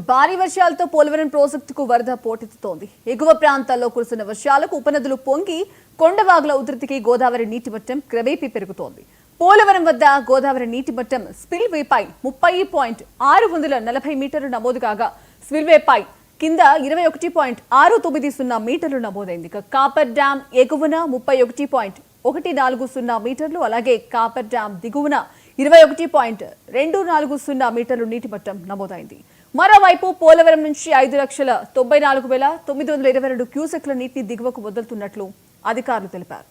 భారీ వర్షాలతో పోలవరం ప్రాజెక్టుకు వరద పోటెత్తుతోంది. ఎగువ ప్రాంతాల్లో కురిసిన వర్షాలకు ఉపనదులు పొంగి కొండవాగుల ఉధృతికి గోదావరి నీటి మట్టం క్రమేపీ పెరుగుతోంది. పోలవరం వద్ద గోదావరి నీటి మట్టం స్పిల్వేపై 30.640 మీటర్లు నమోదు కాగా స్పిల్వేపై కింద 21.690 మీటర్లు నమోదైంది. కాపర్ డ్యాం ఎగువన 31.140 మీటర్లు, అలాగే కాపర్ డ్యాం దిగువన 21.240 మీటర్లు నీటి మట్టం నమోదైంది. మరోవైపు పోలవరం నుంచి 5,94,922 క్యూసెక్ల నీటిని దిగువకు వదులుతున్నట్లు అధికారులు తెలిపారు.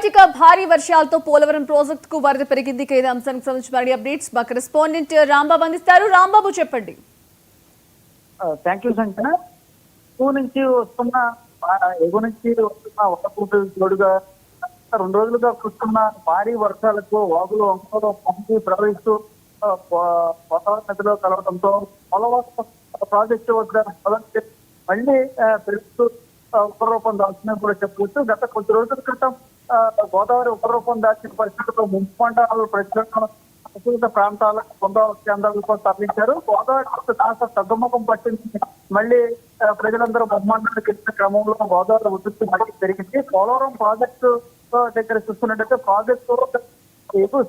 ఇక భారీ వర్షాలతో పోలవరం ప్రాజెక్టుకు వరద పెరిగింది. ఇదే అంశానికి సంబంధించి మరిన్ని అప్డేట్స్ మా కరెస్పాండెంట్ రాంబాబు అందిస్తారు. రాంబాబు చెప్పండి. Thank you Sanjana. నుంచి వస్తున్న ఎగువ నుంచి వస్తున్న వడపోటు తోడుగా 2 రోజులుగా కురుస్తున్న భారీ వర్షాలకు వాగులు వంకలో పంపి ప్రవహిస్తూ గోదావరి నదిలో కలవడంతో పోలవరం ప్రాజెక్టు వద్ద మళ్ళీ పెరుగుతూ ఉపరూపం దాల్చిందని కూడా చెప్పవచ్చు. గత కొద్ది రోజుల క్రితం గోదావరి ఉపరూపం దాల్చిన పరిస్థితుల్లో ముంపు మండలాలు ప్రజలను ప్రస్తుత ప్రాంతాలకు గోదావరి కేంద్రాలకు తరలించారు. గోదావరి కాస్త తగ్గుముఖం పట్టింది. మళ్ళీ ప్రజలందరూ బొమ్మండలకు ఇచ్చిన క్రమంలో గోదావరి ఉధృతి మళ్ళీ పెరిగింది. పోలవరం ప్రాజెక్టు దగ్గర చూస్తున్నట్టయితే ప్రాజెక్టు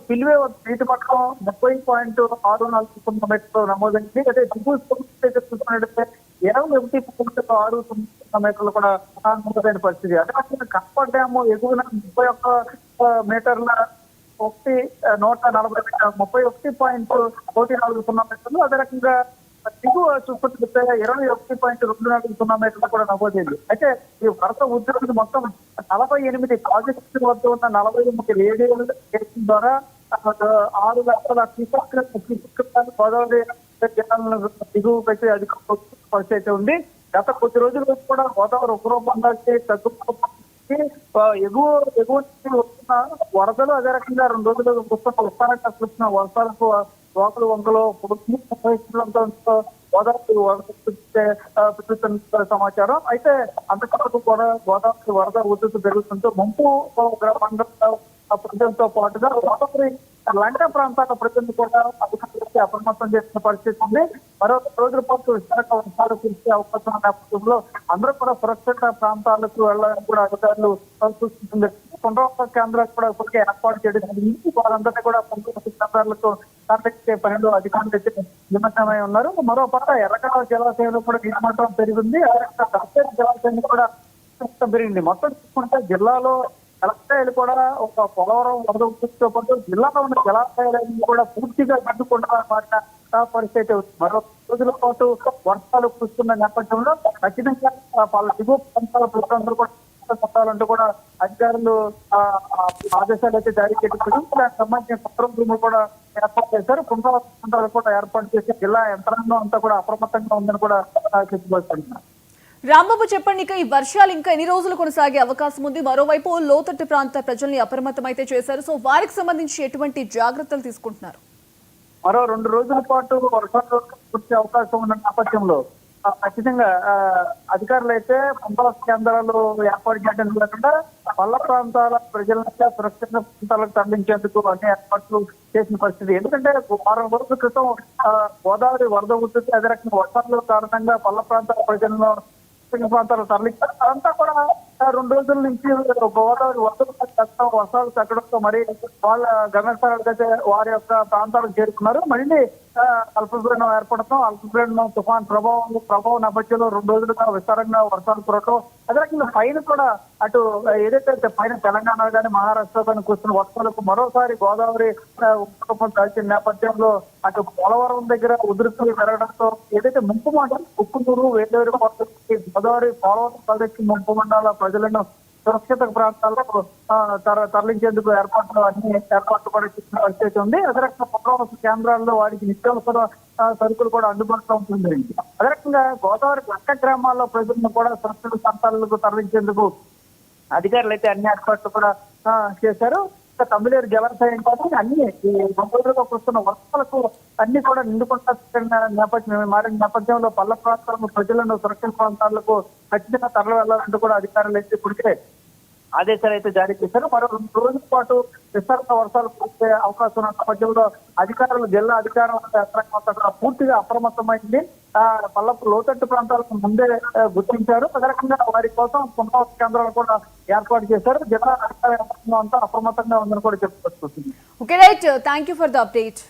స్పిల్వే నీటి మట్టం 30.640 మీటర్లు నమోదైంది. అదే దిగువ దగ్గర చూస్తున్నట్టయితే 21.690 మీటర్లు కూడా నమోదైన పరిస్థితి. అదే కాపర్ డ్యామ్ ఎగువన 31 మీటర్ల 140 మీటర్లు, అదే రకంగా దిగువ చూసుకుంటే 21.240 మీటర్లు కూడా నమోదైంది. అయితే ఈ వరద ఉధృతి మొత్తం 48 ప్రాజెక్టు వద్ద ఉన్న 43 రేడియోల ద్వారా 6 లక్షల గోదావరి జిల్లాలను దిగువ పెట్టి అధిక పరిస్థితి ఉంది. గత కొద్ది రోజుల కూడా గోదావరి ఉపరూపంలోకి తగ్గుముఖి ఎగువ నుంచి వస్తున్న వరదలు అదే రకంగా 2 రోజులు ఉత్సాహంగా చూసిన వర్షాలకు వాకులు వంకలు గోదావరి పెరుగుతున్న సమాచారం. అయితే అంతకంతకు కూడా గోదావరి వరద ఉధృతి పెరుగుతుంటూ ముంపు ప్రజలతో పాటుగా గోదావరి లంక ప్రాంతాల ప్రజలను కూడా అధికారులకి అప్రమత్తం చేసిన పరిస్థితి ఉంది. మరో 2 రోజుల పాటు విశాఖ వర్షాలు కురిసే అవకాశం ఉన్న నేపథ్యంలో అందరూ కూడా సురక్షిత ప్రాంతాలకు వెళ్ళాలని కూడా అధికారులు సూచిస్తుంది. పునరావాస కేంద్రాలు కూడా ఇప్పటికే ఏర్పాటు చేయడం జరిగింది. వారందరినీ కూడా పునరావాస కేంద్రాలకు తరలించే పనిలో అధికారులు అయితే నిమగ్నమై ఉన్నారు. మరో పక్క ఎర్రకాల జలాశయంలో కూడా నీటి మట్టం పెరిగింది. అలాగే జలాశయం కూడా పెరిగింది. మొత్తం చూసుకుంటే జిల్లాలో జలాశయాలు కూడా ఒక పోలవరం వరద ఉధృతితో పాటు జిల్లాలో ఉన్న జలాశయాలన్నీ కూడా పూర్తిగా గడ్డుకుండా మారిన పరిస్థితి ఉంది. మరో రోజుల పాటు వర్షాలు కురుస్తున్న నేపథ్యంలో ఖచ్చితంగా వాళ్ళ దిగువ ప్రాంతాల ప్రజలందరూ కూడా కొట్టాలంటూ కూడా అధికారులు ఆదేశాలు అయితే జారీ చేశారు. దానికి సంబంధించిన కంట్రోల్ రూమ్ కూడా ఏర్పాటు చేశారు. పునరావాస కేంద్రాలు కూడా ఏర్పాటు చేసి జిల్లా యంత్రాంగం అంతా కూడా అప్రమత్తంగా ఉందని కూడా చెప్పుకోవచ్చు. రాంబాబు చెప్పండి, ఇక ఈ వర్షాలు ఇంకా ఎన్ని రోజులు కొనసాగే అవకాశం ఉంది? మరోవైపు లోతట్టు ప్రాంత ప్రజల్ని అప్రమత్తం అయితే చేశారు. సో వారికి సంబంధించి ఎటువంటి జాగ్రత్తలు తీసుకుంటున్నారు? మరో 2 రోజుల పాటు వర్షాలు వచ్చే అవకాశం ఉన్న నేపథ్యంలో ఖచ్చితంగా అధికారులు అయితే పునరావాస కేంద్రాలు ఏర్పాటు చేయడం కాకుండా పల్ల ప్రాంతాల ప్రజలను సురక్షిత ప్రాంతాలకు తరలించేందుకు అన్ని ఏర్పాట్లు చేసిన పరిస్థితి. ఎందుకంటే వారం రోజుల క్రితం గోదావరి వరద ఉధృతి అదే రకంగా వర్షాల కారణంగా పల్ల ప్రాంతాల ప్రజలను ప్రాంతాలు తరలించారు. అదంతా కూడా 2 రోజుల నుంచి గోదావరి వర్షాలు తగ్గడంతో మరి వాళ్ళ గమ్యస్థానాలకైతే వారి యొక్క ప్రాంతాలకు చేరుకున్నారు. మళ్ళీ అల్పపీడనం ఏర్పడటం, అల్పపీడనం తుఫాన్ ప్రభావం నేపథ్యంలో 2 రోజులుగా విస్తారంగా వర్షాలు కురవటం అదే రకంగా పైన కూడా అటు ఏదైతే పైన తెలంగాణ కానీ మహారాష్ట్ర కానీ కూర్చున్న వర్షాలకు మరోసారి గోదావరి కలిసిన నేపథ్యంలో అటు పోలవరం దగ్గర ఉధృతులు పెరగడంతో ఏదైతే ముంపు మండలం ఉప్పునూరు వేలేరు గోదావరి పోలవరం ప్రాజెక్టు ముంపు మండల ప్రజలను సురక్షిత ప్రాంతాల్లో తరలించేందుకు అన్ని ఏర్పాట్లు కూడా చేసిన పరిస్థితి ఉంది. అదే రకంగా పునరావాస కేంద్రాల్లో వారికి నిత్యావసర సరుకులు కూడా అందుబాటులో ఉంటుంది. అదే రకంగా గోదావరి లక్క గ్రామాల్లో ప్రజలను కూడా సురక్షిత ప్రాంతాలకు తరలించేందుకు అధికారులు అయితే అన్ని ఏర్పాట్లు కూడా చేశారు. తమిళేరు జలాశయం కానీ అన్ని గొప్పలుగా వస్తున్న వర్షాలకు అన్ని కూడా నిండుకుంటున్న మారిన నేపథ్యంలో పల్ల ప్రాంతాలను ప్రజలను సురక్షిత ప్రాంతాలకు ఖచ్చితంగా తరలి వెళ్లాలంటూ కూడా అధికారులు అయితే ఇప్పటికే ఆదేశాలు అయితే జారీ చేశారు. మరో 2 రోజుల పాటు విస్తారంగా వర్షాలు కురిసే అవకాశం ఉన్న నేపథ్యంలో అధికారులు జిల్లా యంత్రాంగం పూర్తిగా అప్రమత్తమైంది. పల్లపు లోతట్టు ప్రాంతాలకు ముందే గుర్తించారు. అదే రకంగా వారి కోసం పునరావాస కేంద్రాలు కూడా ఏర్పాటు చేశారు. జిల్లా అధికార యంత్రాంగం అంతా అప్రమత్తంగా ఉందని కూడా చెప్పుకొస్తుంది. Okay right, thank you for the update.